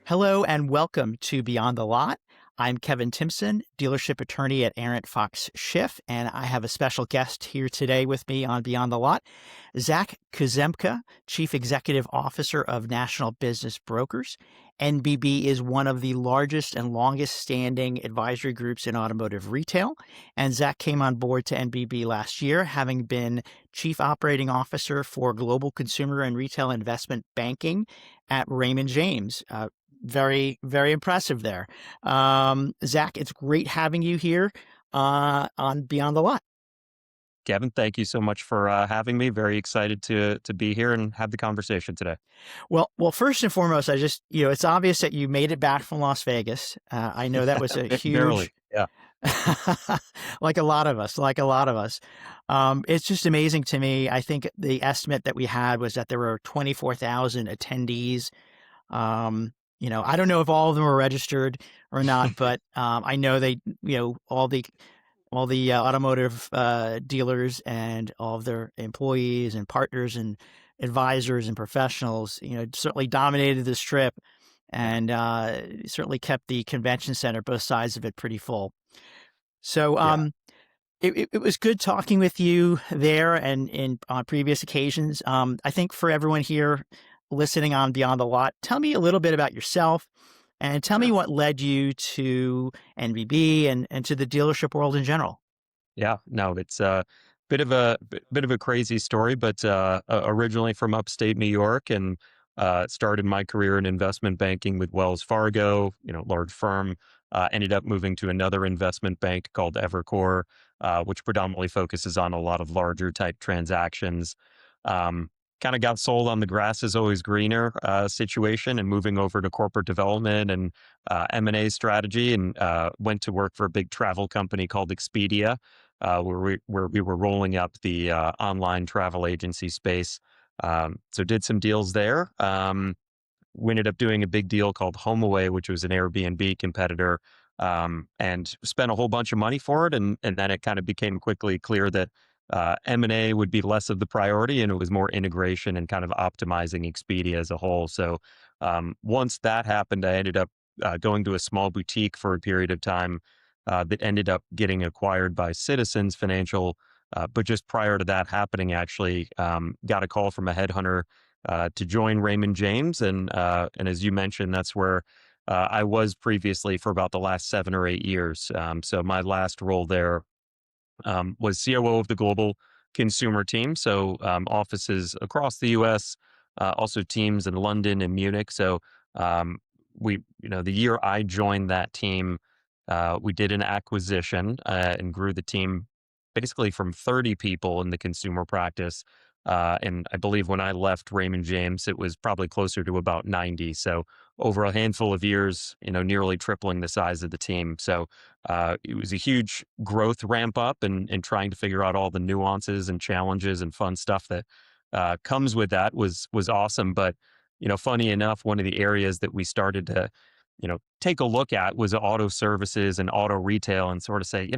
Hello and welcome to Beyond the Lot. I'm Kevin Timson, dealership attorney at Arent Fox Schiff, and I have a special guest here today with me on Beyond the Lot, Zach Kuzemka, Chief Executive Officer of National Business Brokers. NBB is one of the largest and longest standing advisory groups in automotive retail, and Zach came on board to NBB last year, having been Chief Operating Officer for Global Consumer and Retail Investment Banking at Raymond James. Very, very impressive there. Zach, it's great having you here on Beyond the Lot. Kevin, thank you so much for having me. Very excited to be here and have the conversation today. Well, first and foremost, I just, it's obvious that you made it back from Las Vegas. I know that was a Barely, huge, yeah. like a lot of us. It's just amazing to me. I think the estimate that we had was that there were 24,000 attendees. I don't know if all of them were registered or not, but I know they, all the automotive dealers and all of their employees and partners and advisors and professionals, certainly dominated this trip and certainly kept the convention center, both sides of it, pretty full. So Yeah. it was good talking with you there and on previous occasions. I think for everyone here listening on Beyond the Lot, tell me a little bit about yourself and tell me Sure. what led you to NBB and to the dealership world in general. Yeah, no, it's a bit of a crazy story, but originally from upstate New York, and started my career in investment banking with Wells Fargo, large firm. Ended up moving to another investment bank called Evercore, which predominantly focuses on a lot of larger type transactions. Um, Kind of got sold on the grass is always greener situation, and moving over to corporate development and M&A strategy, and went to work for a big travel company called Expedia, where we were rolling up the online travel agency space. So did some deals there. We ended up doing a big deal called HomeAway, which was an Airbnb competitor, and spent a whole bunch of money for it. And then it kind of became quickly clear that M&A would be less of the priority, and it was more integration and kind of optimizing Expedia as a whole. So once that happened, I ended up going to a small boutique for a period of time that ended up getting acquired by Citizens Financial. But just prior to that happening, actually got a call from a headhunter to join Raymond James, and as you mentioned, that's where I was previously for about the last 7 or 8 years. So my last role there was COO of the global consumer team, so offices across the U.S., also teams in London and Munich. So the year I joined that team, we did an acquisition and grew the team basically from 30 people in the consumer practice. And I believe when I left Raymond James, it was probably closer to about 90. So over a handful of years, nearly tripling the size of the team. So it was a huge growth ramp up, and trying to figure out all the nuances and challenges and fun stuff that comes with that was awesome. But funny enough, one of the areas that we started to take a look at was auto services and auto retail, and sort of say,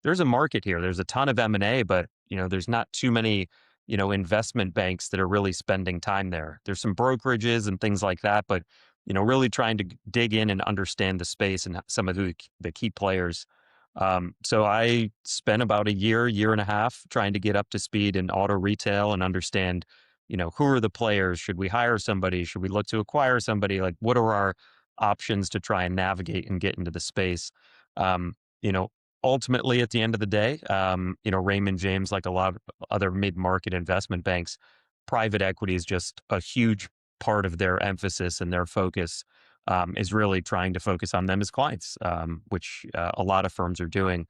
there's a market here. There's a ton of M&A, but there's not too many investment banks that are really spending time there. There's some brokerages and things like that, but really trying to dig in and understand the space and some of the key players. So I spent about a year and a half trying to get up to speed in auto retail and understand, who are the players? Should we hire somebody? Should we look to acquire somebody? Like, what are our options to try and navigate and get into the space? Um, you know, Ultimately, at the end of the day, Raymond James, like a lot of other mid-market investment banks, private equity is just a huge part of their emphasis, and their focus is really trying to focus on them as clients, which a lot of firms are doing.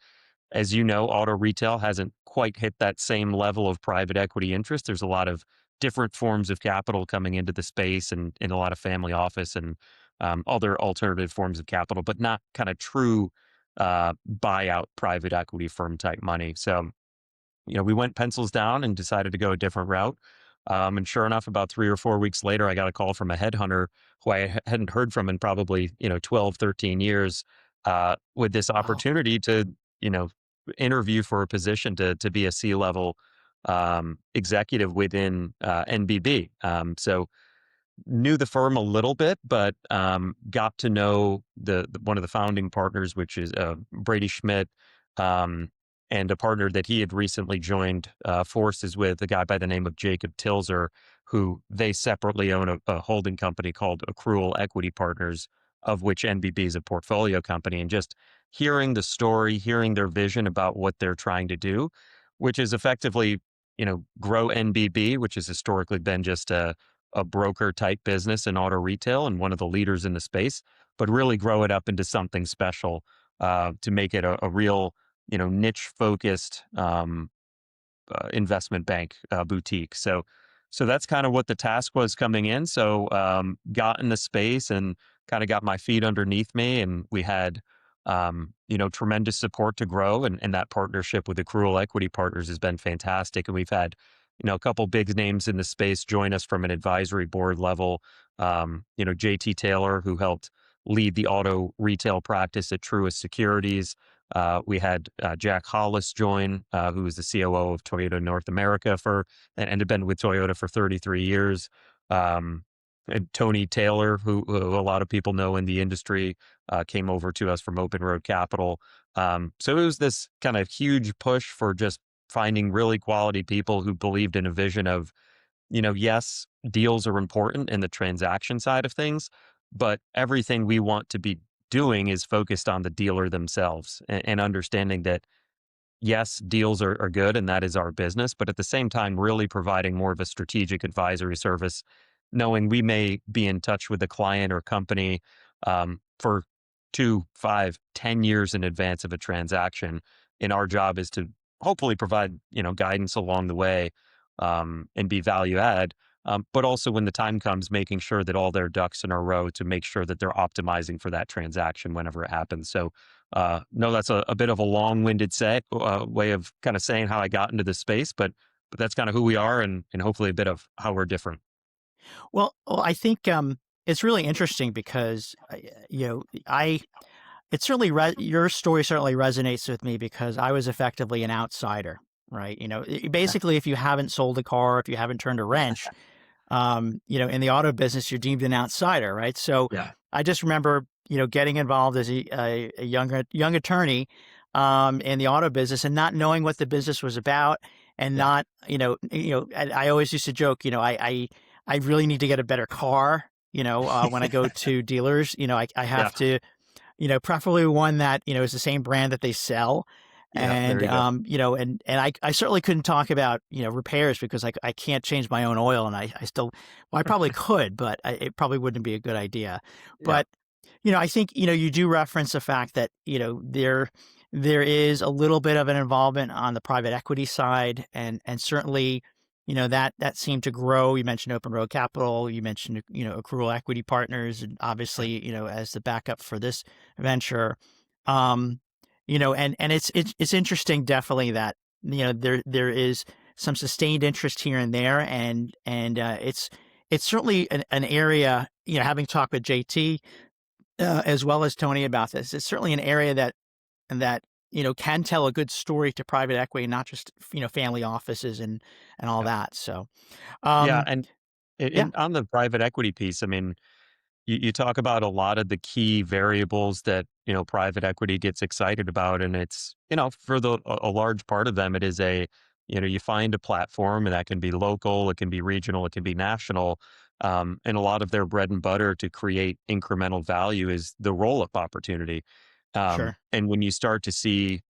As you know, auto retail hasn't quite hit that same level of private equity interest. There's a lot of different forms of capital coming into the space, and in a lot of family office and other alternative forms of capital, but not kind of true buyout private equity firm type money. So, we went pencils down and decided to go a different route. And sure enough, about 3 or 4 weeks later, I got a call from a headhunter who I hadn't heard from in probably, 12, 13 years, with this Wow. opportunity to, you know, interview for a position to be a C-level executive within NBB. So knew the firm a little bit, but got to know the one of the founding partners, which is Brady Schmidt, um, and a partner that he had recently joined forces with, a guy by the name of Jacob Tilzer, who they separately own a holding company called Accrual Equity Partners, of which NBB is a portfolio company. And just hearing the story, hearing their vision about what they're trying to do, which is effectively, grow NBB, which has historically been just a broker type business in auto retail and one of the leaders in the space, but really grow it up into something special to make it a real, niche focused investment bank boutique. So that's kind of what the task was coming in. So got in the space and kind of got my feet underneath me, and we had tremendous support to grow, and that partnership with Accrual Equity Partners has been fantastic. And we've had a couple big names in the space join us from an advisory board level. JT Taylor, who helped lead the auto retail practice at Truist Securities. We had Jack Hollis join, who was the COO of Toyota North America and had been with Toyota for 33 years. And Tony Taylor, who a lot of people know in the industry, came over to us from Open Road Capital. So it was this kind of huge push for just finding really quality people who believed in a vision of, yes, deals are important in the transaction side of things, but everything we want to be doing is focused on the dealer themselves and understanding that, yes, deals are good and that is our business, but at the same time, really providing more of a strategic advisory service, knowing we may be in touch with the client or company for 2, 5, 10 years in advance of a transaction. And our job is to hopefully provide, guidance along the way and be value add. But also when the time comes, making sure that all their ducks in a row to make sure that they're optimizing for that transaction whenever it happens. So, no, that's a bit of a long-winded way of kind of saying how I got into this space, but that's kind of who we are, and hopefully a bit of how we're different. Well, I think it's really interesting because I it certainly your story certainly resonates with me because I was effectively an outsider, right? Basically, if you haven't sold a car, if you haven't turned a wrench, in the auto business, you're deemed an outsider, right? So Yeah. I just remember, getting involved as a young attorney in the auto business and not knowing what the business was about, and Yeah. not, I always used to joke, I really need to get a better car. When I go to dealers, I Yeah. have to, preferably one that, is the same brand that they sell. Yeah. There And, you go. and I certainly couldn't talk about, repairs because I can't change my own oil. And I still, well, I probably could, but it probably wouldn't be a good idea. Yeah. But, I think, you do reference the fact that, there is a little bit of an involvement on the private equity side, and certainly, that seemed to grow. You mentioned Open Road Capital, you mentioned, Accrual Equity Partners, and Right. obviously, as the backup for this venture. Um, and it's interesting, definitely, that, there is some sustained interest here and there, and it's certainly an area, having talked with JT as well as Tony about this, it's certainly an area that can tell a good story to private equity, not just family offices and all Yeah. that. So Yeah. um, And yeah, on the private equity piece, I mean, you talk about a lot of the key variables that private equity gets excited about, and it's for a large part of them, it is you find a platform, and that can be local, it can be regional, it can be national, and a lot of their bread and butter to create incremental value is the roll up opportunity. sure, And when you start to see,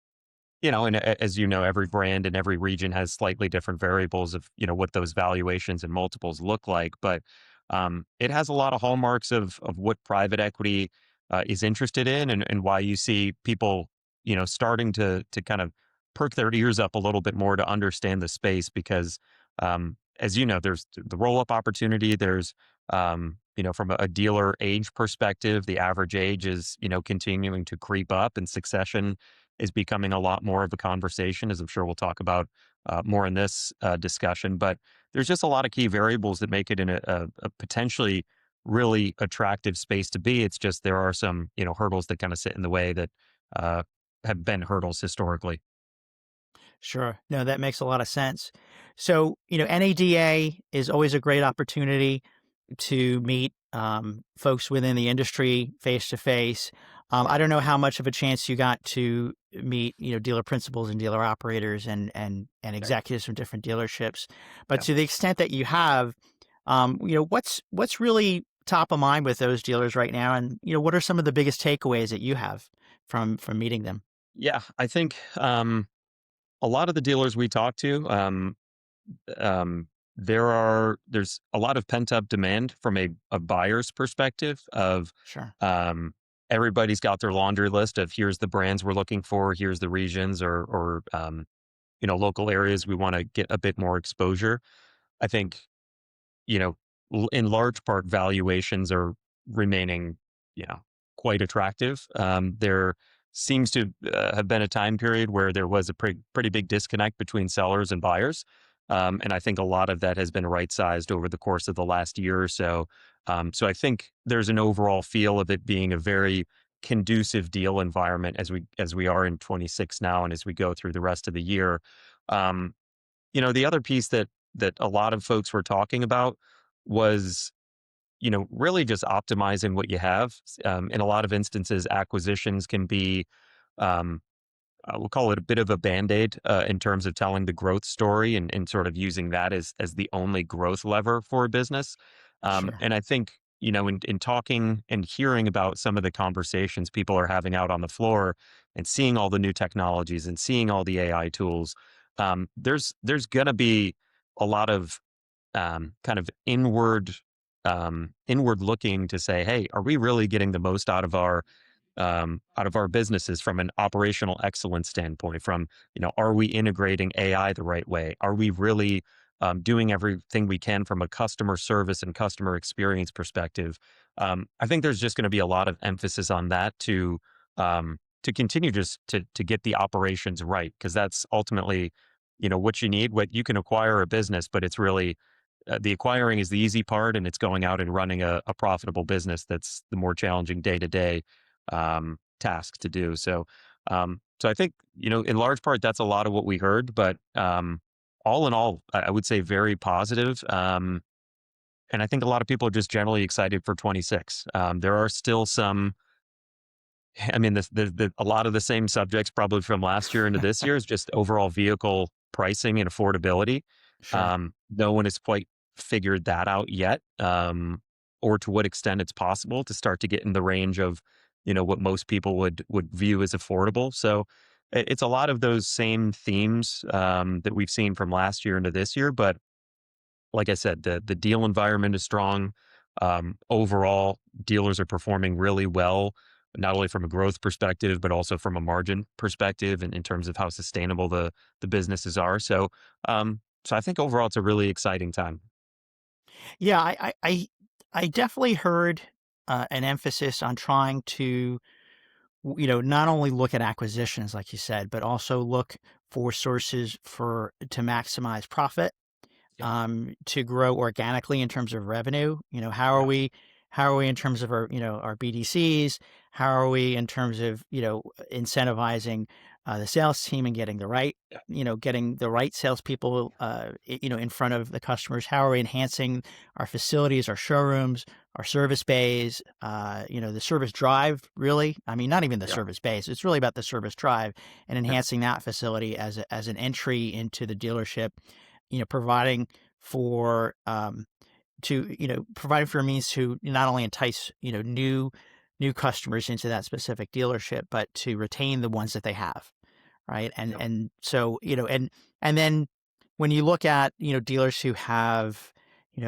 and as every brand in every region has slightly different variables of, what those valuations and multiples look like. But it has a lot of hallmarks of what private equity is interested in, and why you see people, starting to kind of perk their ears up a little bit more to understand the space because, as there's the roll up opportunity. There's, from a dealer age perspective, the average age is, continuing to creep up, and succession is becoming a lot more of a conversation, as I'm sure we'll talk about more in this discussion. But there's just a lot of key variables that make it in a potentially really attractive space to be. It's just there are some hurdles that kind of sit in the way that uh, have been hurdles historically. Sure. No, that makes a lot of sense. So, NADA is always a great opportunity to meet folks within the industry face to face. Yeah, I don't know how much of a chance you got to meet, dealer principals and dealer operators and right. executives from different dealerships, but Yeah. to the extent that you have, what's really top of mind with those dealers right now, and what are some of the biggest takeaways that you have from meeting them? Yeah, I think a lot of the dealers we talk to, um, there's a lot of pent up demand from a buyer's perspective of Sure, um, everybody's got their laundry list of here's the brands we're looking for, here's the regions or local areas we want to get a bit more exposure. I think you know, in large part, valuations are remaining, you know, quite attractive. There seems to have been a time period where there was a pretty big disconnect between sellers and buyers. And I think a lot of that has been right sized over the course of the last year or so. So I think there's an overall feel of it being a very conducive deal environment as we are in 26 now and as we go through the rest of the year. Um, the other piece that a lot of folks were talking about was, really just optimizing what you have. In a lot of instances, acquisitions can be, um, we'll call it a bit of a band-aid in terms of telling the growth story and sort of using that as the only growth lever for a business. sure. And I think, in talking and hearing about some of the conversations people are having out on the floor and seeing all the new technologies and seeing all the AI tools, there's going to be a lot of kind of inward looking to say, hey, are we really getting the most out of our businesses from an operational excellence standpoint? From are we integrating AI the right way? Are we really doing everything we can from a customer service and customer experience perspective? I think there's just going to be a lot of emphasis on that to continue just to get the operations right, because that's ultimately what you need. What you can acquire a business, but it's really the acquiring is the easy part, and it's going out and running a profitable business that's the more challenging day to day task to do. So I think in large part that's a lot of what we heard, but all in all, I would say very positive. And I think a lot of people are just generally excited for 26. There are still some. I mean, a lot of the same subjects probably from last year into this year is just overall vehicle pricing and affordability. Sure. No one has quite figured that out yet, or to what extent it's possible to start to get in the range of, what most people would view as affordable. So it's a lot of those same themes that we've seen from last year into this year, but like I said, the deal environment is strong. Overall, dealers are performing really well, not only from a growth perspective, but also from a margin perspective, and in terms of how sustainable the businesses are. So I think overall, it's a really exciting time. Yeah, I definitely heard an emphasis on trying to, not only look at acquisitions, like you said, but also look for sources for to maximize profit, Yeah, to grow organically in terms of revenue. yeah, How are we in terms of our BDCs? How are we in terms of incentivizing the sales team and yeah, getting the right salespeople in front of the customers? How are we enhancing our facilities, our showrooms, our service bays? The service drive. Really, I mean, not even the yeah, service bays. It's really about the service drive and yeah, enhancing that facility as an entry into the dealership, providing for providing for a means to not only entice new customers into that specific dealership, but to retain the ones that they have, right? and yeah, and so and then when you look at dealers who have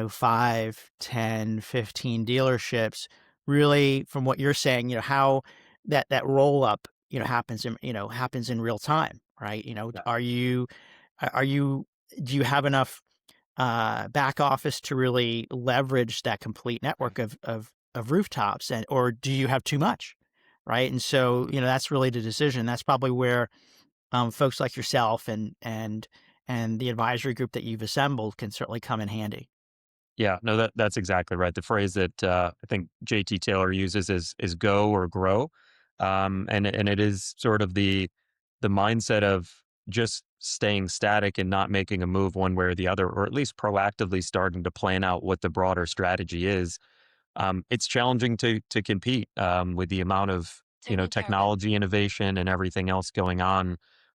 5, 10, 15 dealerships, really from what you're saying, how that roll up happens in real time, right? yeah, Are you do you have enough back office to really leverage that complete network of rooftops, and or do you have too much, right? And so that's really the decision. That's probably where folks like yourself and the advisory group that you've assembled can certainly come in handy. yeah. No, that's exactly right. The phrase that I think JT Taylor uses is "go or grow," and it is sort of the mindset of just staying static and not making a move one way or the other, or at least proactively starting to plan out what the broader strategy is, it's challenging to compete with the amount of Taking care of it. technology innovation and everything else going on,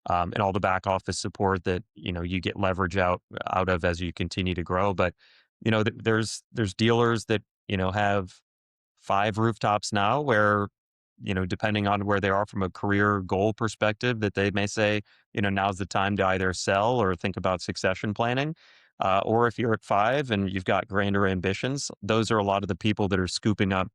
and all the back office support that you get leverage out of as you continue to grow. But there's dealers that have 5 rooftops now where, depending on where they are from a career goal perspective, that they may say, now's the time to either sell or think about succession planning. Or if you're at 5 and you've got grander ambitions, those are a lot of the people that are scooping up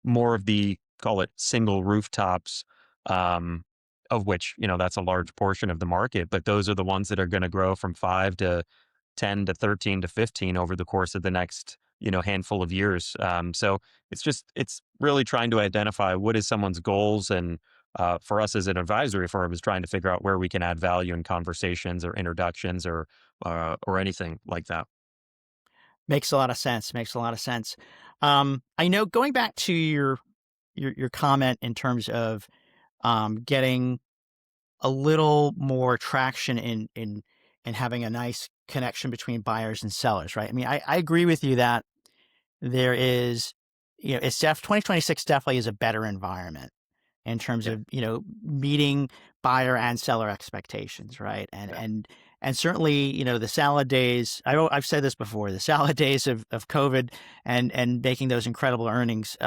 more of the, call it, single rooftops, um, of which, that's a large portion of the market. But those are the ones that are going to grow from 5 to 10 to 13 to 15 over the course of the next, handful of years. So it's really trying to identify what is someone's goals. And for us as an advisory firm is trying to figure out where we can add value in conversations or introductions or anything like that. Makes a lot of sense. Makes a lot of sense. I know going back to your comment in terms of getting a little more traction in having a nice connection between buyers and sellers, right? I mean, I agree with you that there is, it's 2026 definitely is a better environment in terms Yeah. of, meeting buyer and seller expectations, right? Yeah. And certainly, the salad days, I've said this before, the salad days of COVID and making those incredible earnings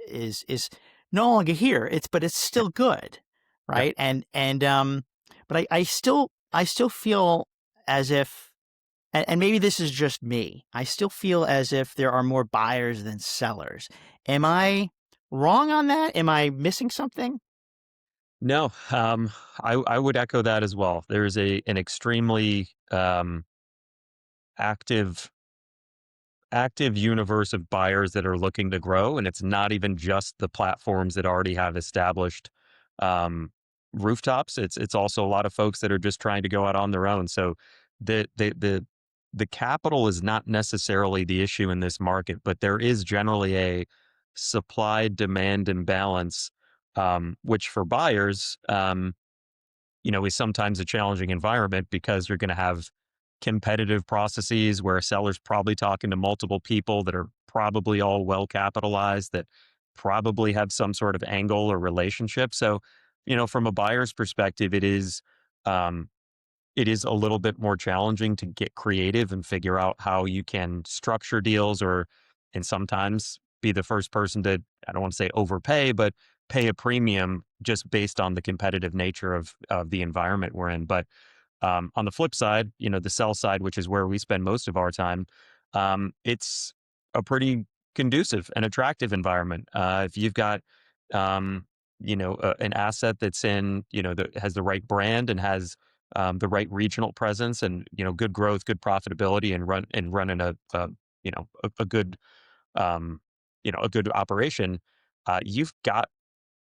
is no longer here. But it's Yeah. still good, Yeah. right? But I still feel as if, and maybe this is just me, I still feel as if there are more buyers than sellers. Am I wrong on that? Am I missing something? No, I would echo that as well. There's an extremely active active universe of buyers that are looking to grow, and it's not even just the platforms that already have established um, rooftops. It's also a lot of folks that are just trying to go out on their own. So the capital is not necessarily the issue in this market, but there is generally a supply demand imbalance, which for buyers, is sometimes a challenging environment because you're going to have competitive processes where a seller's probably talking to multiple people that are probably all well capitalized, that probably have some sort of angle or relationship. So, from a buyer's perspective, um, it is a little bit more challenging to get creative and figure out how you can structure deals and sometimes be the first person to, I don't want to say overpay, but pay a premium just based on the competitive nature of the environment we're in. But on the flip side, the sell side, which is where we spend most of our time, it's a pretty conducive and attractive environment. If you've got, an asset that's that has the right brand and has the right regional presence and good growth, good profitability, and running a good a good operation, you've got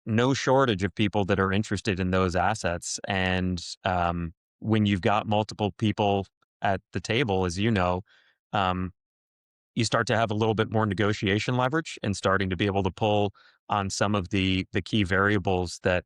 no shortage of people that are interested in those assets. And when you've got multiple people at the table, as um, you start to have a little bit more negotiation leverage and starting to be able to pull on some of the key variables that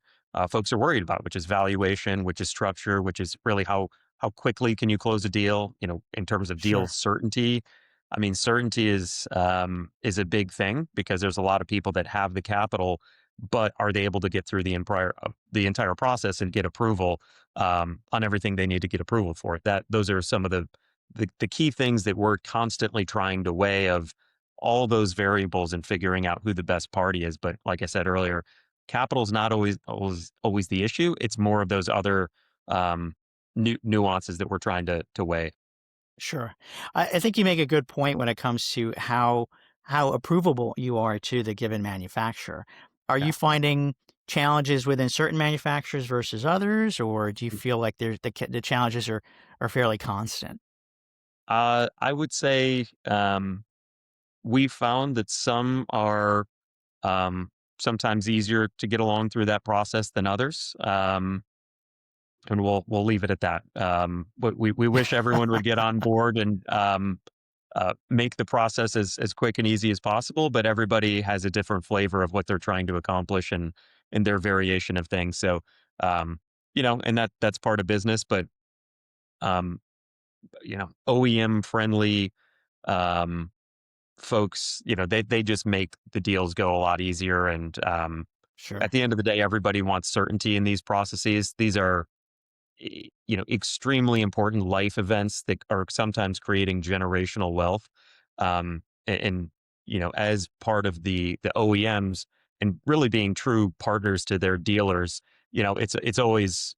folks are worried about, which is valuation, which is structure, which is really how quickly can you close a deal, in terms of deal Sure. certainty. I mean, certainty is a big thing because there's a lot of people that have the capital, but are they able to get through the entire process and get approval on everything they need to get approval for? Those are some of the key things that we're constantly trying to weigh of all those variables and figuring out who the best party is. But like I said earlier, capital is not always the issue. It's more of those other um, nuances that we're trying to weigh. Sure. I think you make a good point when it comes to how approvable you are to the given manufacturer. Are you Yeah. finding challenges within certain manufacturers versus others, or do you feel like the challenges are fairly constant? I would say we found that some are sometimes easier to get along through that process than others. And we'll leave it at that. But we wish everyone would get on board and make the process as quick and easy as possible. But everybody has a different flavor of what they're trying to accomplish and their variation of things. So and that's part of business. But um, OEM friendly um, folks, they just make the deals go a lot easier. And at Sure. the end of the day, everybody wants certainty in these processes. These are extremely important life events that are sometimes creating generational wealth. And as part of the OEMs and really being true partners to their dealers, it's always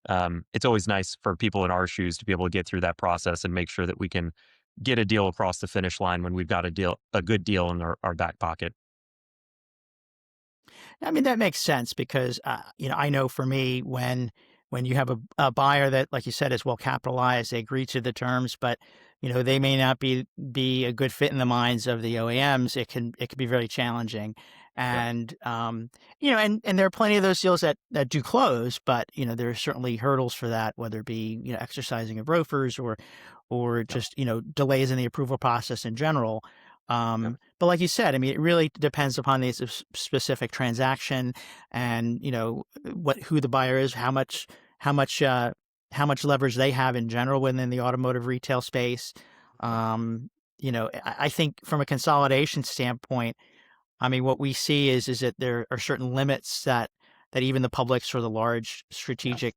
nice for people in our shoes to be able to get through that process and make sure that we can get a deal across the finish line when we've got a good deal in our back pocket. I mean, that makes sense because, I know for me, when you have a buyer that, like you said, is well capitalized, they agree to the terms, but they may not be a good fit in the minds of the OEMs. It can be very challenging, Yeah, and and there are plenty of those deals that do close, but there are certainly hurdles for that, whether it be exercising of ROFRs or yeah, just delays in the approval process in general. yeah, But like you said, I mean, it really depends upon the specific transaction and who the buyer is, how much how much leverage they have in general within the automotive retail space. yeah, I think from a consolidation standpoint, I mean, what we see is that there are certain limits that even the publics or the large yeah, strategic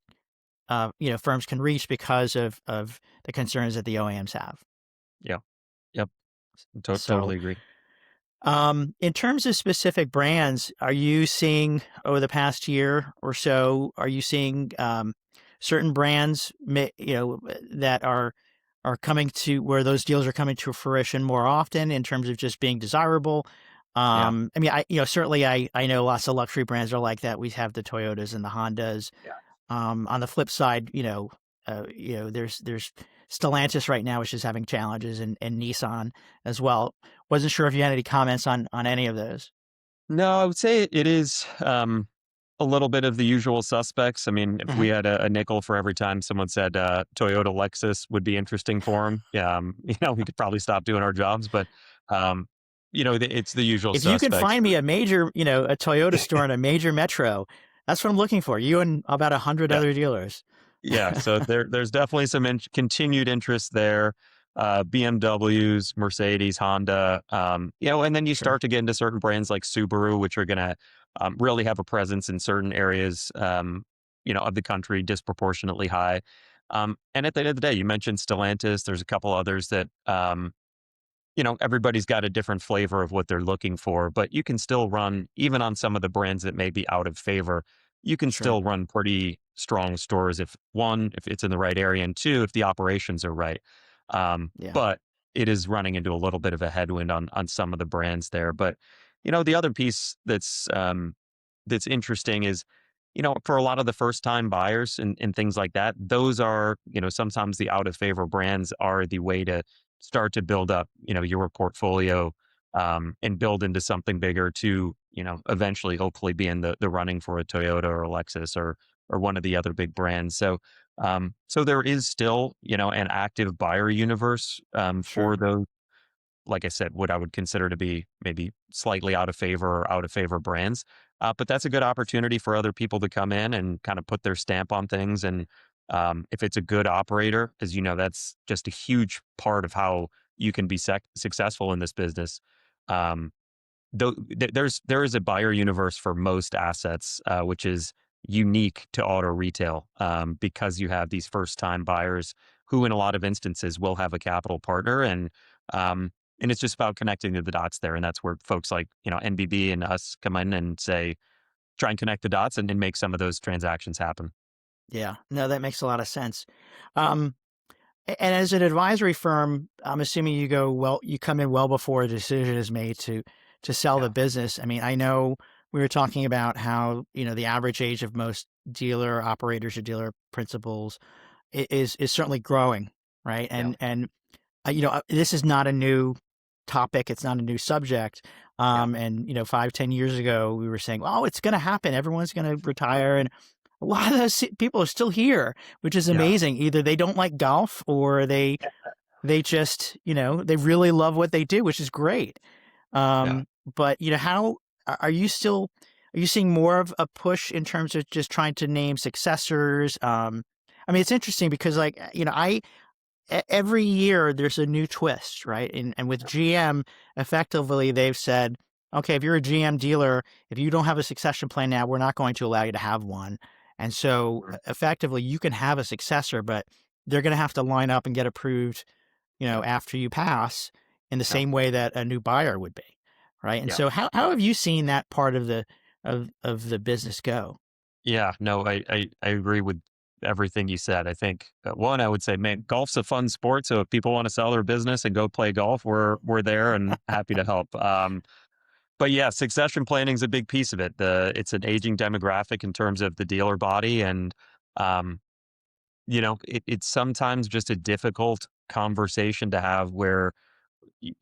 firms can reach because of the concerns that the OEMs have. yeah. Yep. So Totally agree. in terms of specific brands, are you seeing over the past year or so, are you seeing certain brands, that are coming to where those deals are coming to fruition more often in terms of just being desirable? Yeah. I mean, certainly I know lots of luxury brands are like that. We have the Toyotas and the Hondas. Yeah. On the flip side, there's Stellantis right now, which is having challenges, and Nissan as well. Wasn't sure if you had any comments on any of those. No, I would say it is a little bit of the usual suspects. I mean, if we Mhm. had a nickel for every time someone said Toyota Lexus would be interesting for them, yeah, we could probably stop doing our jobs. But um, it's the usual If you could suspects. find me a major, a Toyota store in a major metro, that's what I'm looking for. You and about 100 Yeah, other dealers. yeah. So there's definitely some continued interest there. BMWs, Mercedes, Honda, and then you Sure. start to get into certain brands like Subaru, which are going to really have a presence in certain areas, of the country, disproportionately high. And at the end of the day, you mentioned Stellantis. There's a couple others that everybody's got a different flavor of what they're looking for, but you can still run, even on some of the brands that may be out of favor, you can Sure. still run pretty strong stores if one, if it's in the right area, and two, if the operations are right. Yeah. But it is running into a little bit of a headwind on some of the brands there. But the other piece that's interesting is, for a lot of the first time buyers and things like that, those are, sometimes the out of favor brands are the way to start to build up, your portfolio, and build into something bigger to, eventually hopefully be in the running for a Toyota or a Lexus or one of the other big brands. So there is still, an active buyer universe, for Sure. those, like I said, what I would consider to be maybe slightly out of favor or out of favor brands. But that's a good opportunity for other people to come in and kind of put their stamp on things. And if it's a good operator, as you know, that's just a huge part of how you can be successful in this business. Um, there is a buyer universe for most assets, which is unique to auto retail, because you have these first time buyers who, in a lot of instances, will have a capital partner, um, and it's just about connecting the dots there, and that's where folks like NBB and us come in and say, try and connect the dots and make some of those transactions happen. Yeah. No, that makes a lot of sense. Um, and as an advisory firm, I'm assuming you come in well before a decision is made to sell the Yeah, business. I mean, I know we were talking about how, the average age of most dealer operators or dealer principals is certainly growing, right? yeah, This is not a new topic. It's not a new subject. yeah, And 5, 10 years ago, we were saying, "Oh, it's going to happen. Everyone's going to retire," and a lot of those people are still here, which is yeah, amazing. Either they don't like golf, or they just they really love what they do, which is great. yeah. Um, but how are you still? Are you seeing more of a push in terms of just trying to name successors? I mean, it's interesting because, like, every year there's a new twist, right? And with GM, effectively they've said, okay, if you're a GM dealer, if you don't have a succession plan now, we're not going to allow you to have one. And so Mhm. effectively you can have a successor, but they're going to have to line up and get approved, Yeah, after you pass in the yeah, same way that a new buyer would be. Right. And yeah, so how have you seen that part of the business go? yeah. No, I agree with everything you said. I think one, I would say, man, golf's a fun sport. So if people want to sell their business and go play golf, we're there and happy to help. But yeah, succession planning is a big piece of it. It's an aging demographic in terms of the dealer body, and um, it's sometimes just a difficult conversation to have where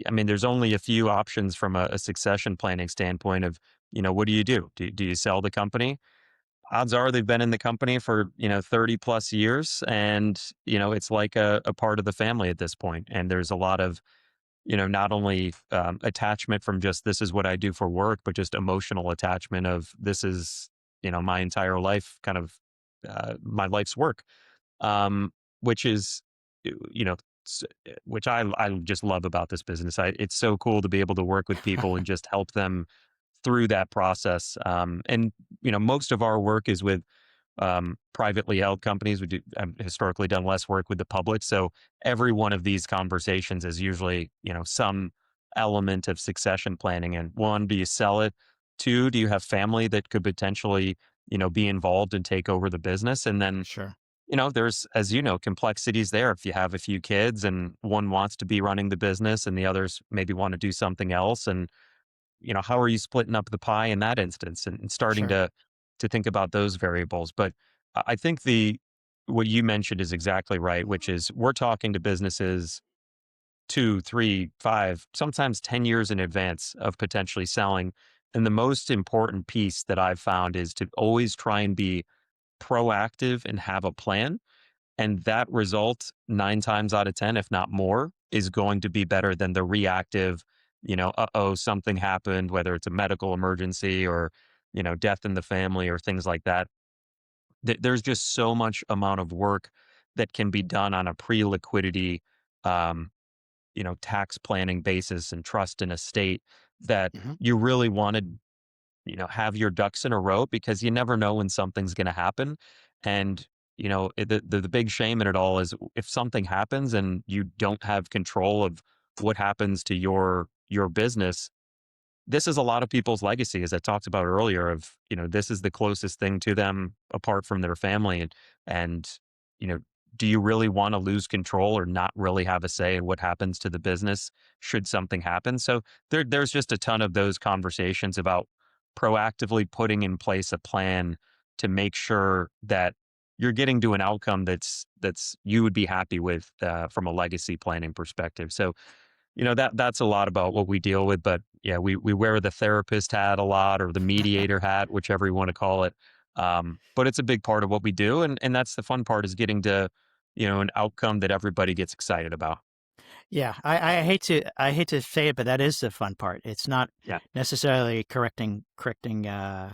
I mean, there's only a few options from a succession planning standpoint of, what do you do? Do you sell the company? Odds are they've been in the company for, 30 plus years. And, it's like a part of the family at this point. And there's a lot of, not only attachment from just this is what I do for work, but just emotional attachment of this is, my entire life, kind of my life's work, which is, you know, which I just love about this business. It's so cool to be able to work with people and just help them through that process. And most of our work is with privately held companies. We do have historically done less work with the public, so every one of these conversations is usually some element of succession planning. And one, do you sell it? Two, do you have family that could potentially be involved and take over the business? And then Sure. there's, as complexities there. If you have a few kids and one wants to be running the business and the others maybe want to do something else, and how are you splitting up the pie in that instance, and starting Sure. to think about those variables. But I think the what you mentioned is exactly right, which is we're talking to businesses 2, 3, 5, sometimes 10 years in advance of potentially selling. And the most important piece that I've found is to always try and be proactive and have a plan, and that result 9 times out of 10, if not more, is going to be better than the reactive, "Uh-oh, something happened," whether it's a medical emergency or, death in the family or things like that. There's just so much amount of work that can be done on a pre-liquidity, um, tax planning basis and trust in a state that Mhm. you really wanna have your ducks in a row, because you never know when something's going to happen. And, the big shame in it all is if something happens and you don't have control of what happens to your business. This is a lot of people's legacy, as I talked about earlier, of, this is the closest thing to them apart from their family. And, you know, do you really want to lose control or not really have a say in what happens to the business should something happen? So there's just a ton of those conversations about proactively putting in place a plan to make sure that you're getting to an outcome that's you would be happy with, from a legacy planning perspective. So that's a lot about what we deal with. But yeah, we wear the therapist hat a lot, or the mediator hat, whichever you want to call it. But it's a big part of what we do, and that's the fun part, is getting to an outcome that everybody gets excited about. Yeah, I hate to say it, but that is the fun part. It's not Yeah. necessarily correcting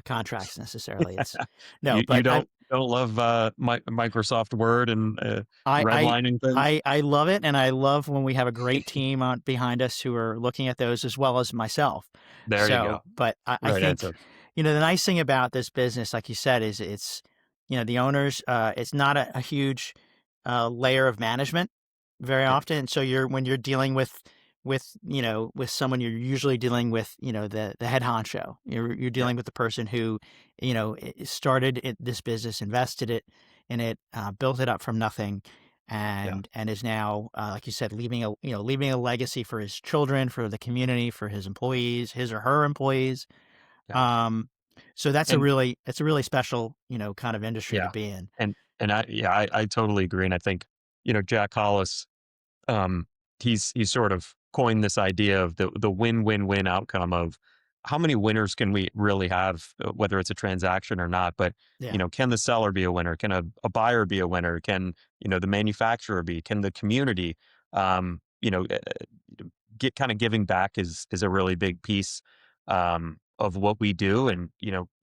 contracts necessarily. It's no, You but don't love Microsoft Word and I I redlining things. I love it, and I love when we have a great team on behind us who are looking at those as well as myself. There you go. So, but I Right think, answer. the nice thing about this business, like you said, is it's, the owners, it's not a huge layer of management very Yeah. often. So when you're dealing with someone, you're usually dealing with, the head honcho. You're Yeah. dealing with the person who, started this business, invested it in it, built it up from nothing, Yeah. and is now, like you said, leaving a legacy for his children, for the community, for his employees, his or her employees. Yeah. Um, so And it's a really special, kind of industry to yeah. be in. And I totally agree. And I think, Jack Hollis, um, he's sort of coined this idea of the win-win-win outcome of how many winners can we really have, whether it's a transaction or not. But Yeah. can the seller be a winner? Can a buyer be a winner? Can the manufacturer be? Can the community? Um, you know, uh, get kind of giving back is a really big piece, of what we do, and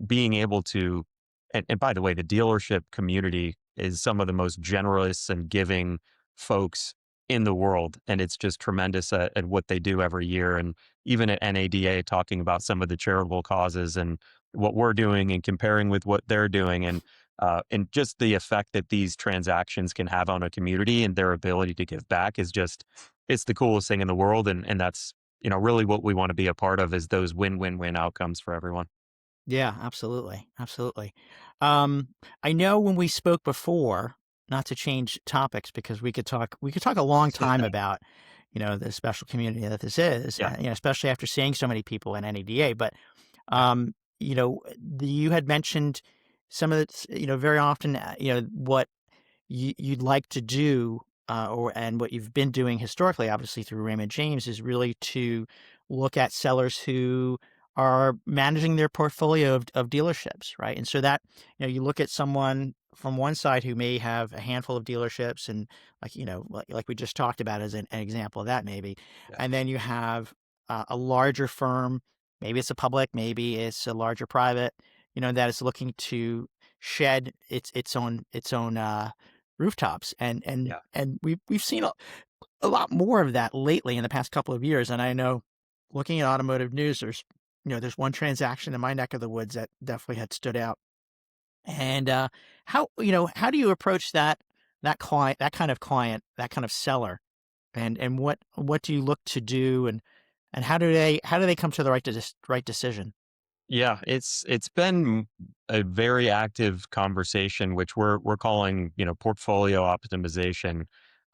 being able to. And by the way, the dealership community is some of the most generous and giving folks in the world, and it's just tremendous at what they do every year. And even at NADA, talking about some of the charitable causes and what we're doing, and comparing with what they're doing, and just the effect that these transactions can have on a community and their ability to give back is just it's the coolest thing in the world. And that's really what we want to be a part of, is those win-win-win outcomes for everyone. Yeah, absolutely, absolutely. Um, I know when we spoke before, not to change topics because we could talk a long time about, the special community that this is, Yeah, especially after seeing so many people in NEDA. But yeah, you had mentioned some of the, very often, what you'd like to do, and what you've been doing historically, obviously through Raymond James, is really to look at sellers who are managing their portfolio of dealerships, right? And so that, you look at someone from one side who may have a handful of dealerships, and like we just talked about as an example of that, maybe. yeah, And then you have a larger firm, maybe it's a public, maybe it's a larger private, that is looking to shed its own rooftops. And yeah. and we've seen a lot more of that lately in the past couple of years. And I know, looking at automotive news, there's one transaction in my neck of the woods that definitely had stood out. And how do you approach that client, that kind of client, that kind of seller, and what do you look to do, and how do they come to the right decision? Yeah, it's been a very active conversation, which we're calling, portfolio optimization.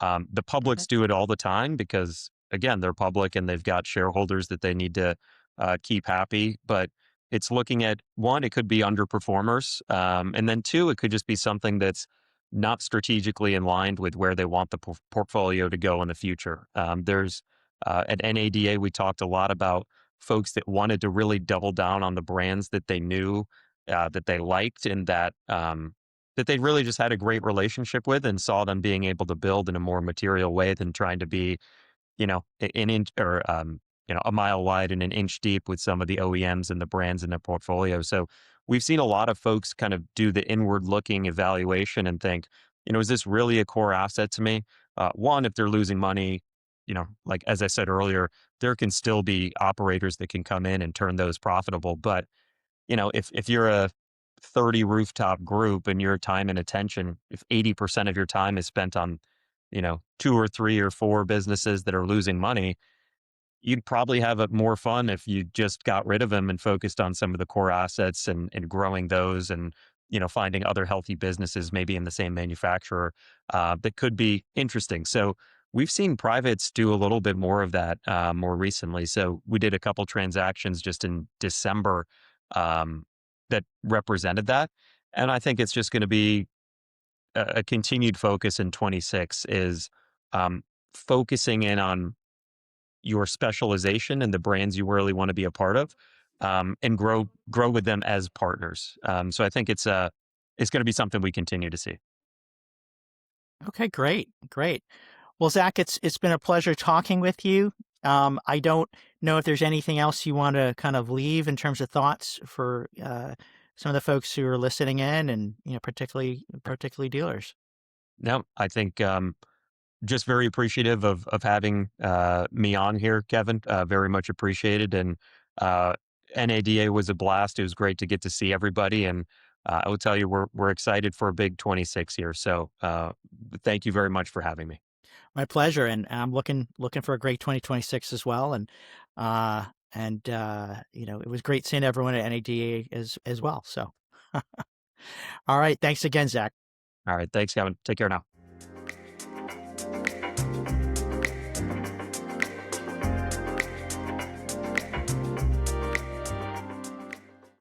The Okay. publics do it all the time because, again, they're public and they've got shareholders that they need to keep happy. But it's looking at, one, it could be underperformers, and then two, it could just be something that's not strategically in line with where they want the portfolio to go in the future. There's At NADA, we talked a lot about folks that wanted to really double down on the brands that they knew, that they liked, and that they really just had a great relationship with, and saw them being able to build in a more material way than trying to be, an inch or a mile wide and an inch deep with some of the OEMs and the brands in their portfolio. So we've seen a lot of folks kind of do the inward looking evaluation and think, is this really a core asset to me? One, if they're losing money, like as I said earlier, there can still be operators that can come in and turn those profitable. But if you're a 30 rooftop group and your time and attention, if 80% of your time is spent on, two or three or four businesses that are losing money, you'd probably have it more fun if you just got rid of them and focused on some of the core assets, and growing those, and finding other healthy businesses maybe in the same manufacturer that could be interesting. So we've seen privates do a little bit more of that more recently. So we did a couple transactions just in December um, that represented that, and I think it's just going to be a continued focus in 26 is um, focusing in on your specialization and the brands you really want to be a part of, and grow with them as partners. So I think it's going to be something we continue to see. Okay, great, great. Well, Zach, it's been a pleasure talking with you. I don't know if there's anything else you want to kind of leave in terms of thoughts for some of the folks who are listening in, and particularly dealers. No, I think just very appreciative of having me on here, Kevin. Very much appreciated. And uh, NADA was a blast. It was great to get to see everybody. And I will tell you, we're excited for a big 26 here. So thank you very much for having me. My pleasure, and I'm looking for a great 2026 as well. And it was great seeing everyone at NADA as well. So, all right, thanks again, Zach. All right. Thanks, Kevin. Take care now.